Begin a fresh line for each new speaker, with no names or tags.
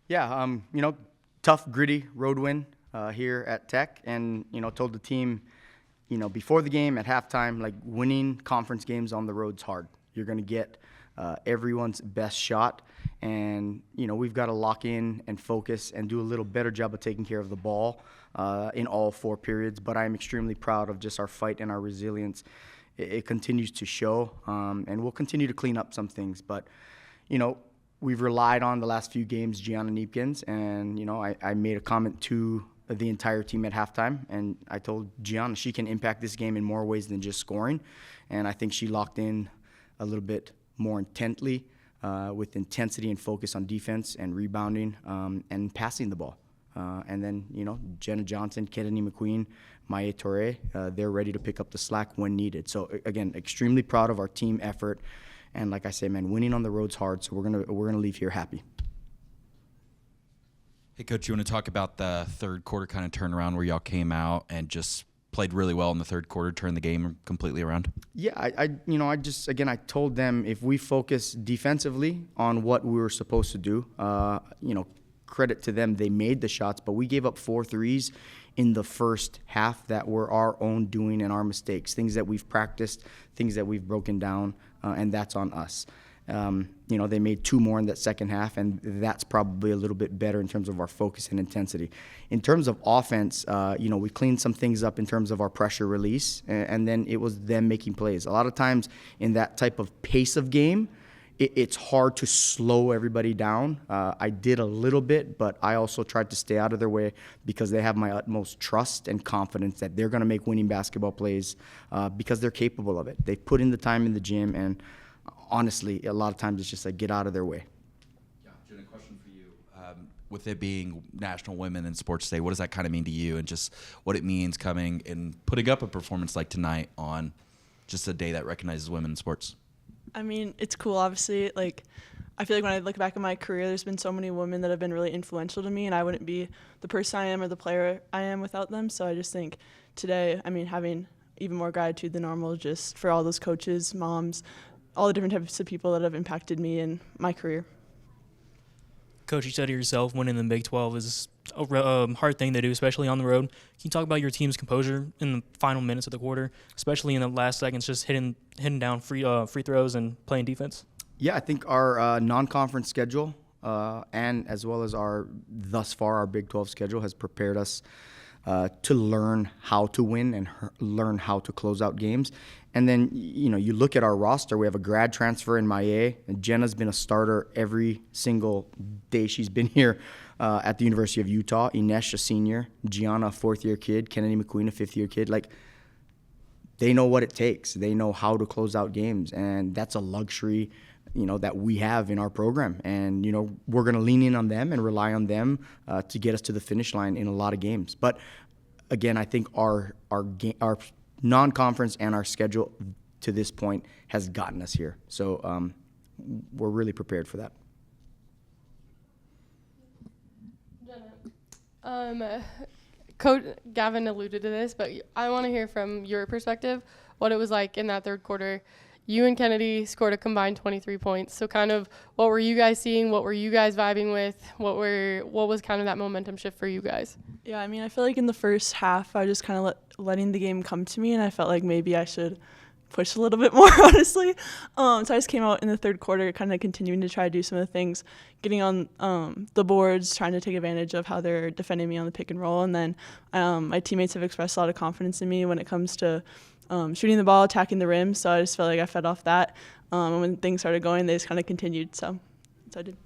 Yeah, tough, gritty road win here at Tech, and told the team, before the game at halftime, like winning conference games on the road's hard. You're going to get everyone's best shot, and we've got to lock in and focus and do a little better job of taking care of the ball in all 4 periods. But I am extremely proud of just our fight and our resilience. It continues to show, and we'll continue to clean up some things, but we've relied on the last few games Gianna Neepkins, and I made a comment to the entire team at halftime, and I told Gianna she can impact this game in more ways than just scoring, and I think she locked in a little bit more intently with intensity and focus on defense and rebounding and passing the ball. And then, Jenna Johnson, Kennady McQueen, Mayé Touré, they're ready to pick up the slack when needed. So, again, extremely proud of our team effort. And like I say, man, winning on the road's hard, so we're gonna leave here happy.
Hey, Coach, you want to talk about the third quarter kind of turnaround where y'all came out and just played really well in the third quarter, turned the game completely around?
Yeah, I told them if we focus defensively on what we were supposed to do, credit to them, they made the shots, but we gave up 4 threes in the first half that were our own doing and our mistakes, things that we've practiced, things that we've broken down, and that's on us. They made 2 more in that second half, and that's probably a little bit better in terms of our focus and intensity. In terms of offense, we cleaned some things up in terms of our pressure release, and then it was them making plays. A lot of times in that type of pace of game, it's hard to slow everybody down. I did a little bit, but I also tried to stay out of their way because they have my utmost trust and confidence that they're going to make winning basketball plays because they're capable of it. They put in the time in the gym, and honestly, a lot of times it's just like get out of their way.
Yeah, Jenna, question for you. With it being National Women in Sports Day, what does that kind of mean to you, and just what it means coming and putting up a performance like tonight on just a day that recognizes women in sports?
I mean, it's cool, obviously. Like, I feel like when I look back at my career, there's been so many women that have been really influential to me, and I wouldn't be the person I am or the player I am without them. So I just think today, having even more gratitude than normal just for all those coaches, moms, all the different types of people that have impacted me in my career.
Coach, you said it yourself, winning the Big 12 is a hard thing to do, especially on the road. Can you talk about your team's composure in the final minutes of the quarter, especially in the last seconds, just hitting down free throws and playing defense?
Yeah, I think our non-conference schedule and as well as our Big 12 schedule has prepared us to learn how to win and learn how to close out games. And then, you look at our roster, we have a grad transfer in Mayé, and Jenna's been a starter every single day she's been here at the University of Utah. Inesh, a senior, Gianna, a 4th-year kid, Kennady McQueen, a 5th-year kid. Like, they know what it takes. They know how to close out games, and that's a luxury, that we have in our program. And, we're going to lean in on them and rely on them to get us to the finish line in a lot of games. But, again, I think our non-conference and our schedule to this point has gotten us here. So we're really prepared for that.
Coach Gavin alluded to this, but I want to hear from your perspective what it was like in that third quarter. You and Kennedy scored a combined 23 points. So kind of what were you guys seeing? What were you guys vibing with? What was kind of that momentum shift for you guys?
Yeah, I feel like in the first half, I just kind of letting the game come to me, and I felt like maybe I should push a little bit more, honestly. So I just came out in the third quarter kind of continuing to try to do some of the things, getting on the boards, trying to take advantage of how they're defending me on the pick and roll. And then my teammates have expressed a lot of confidence in me when it comes to shooting the ball, attacking the rim. So I just felt like I fed off that. And when things started going, they just kind of continued. So that's what I did.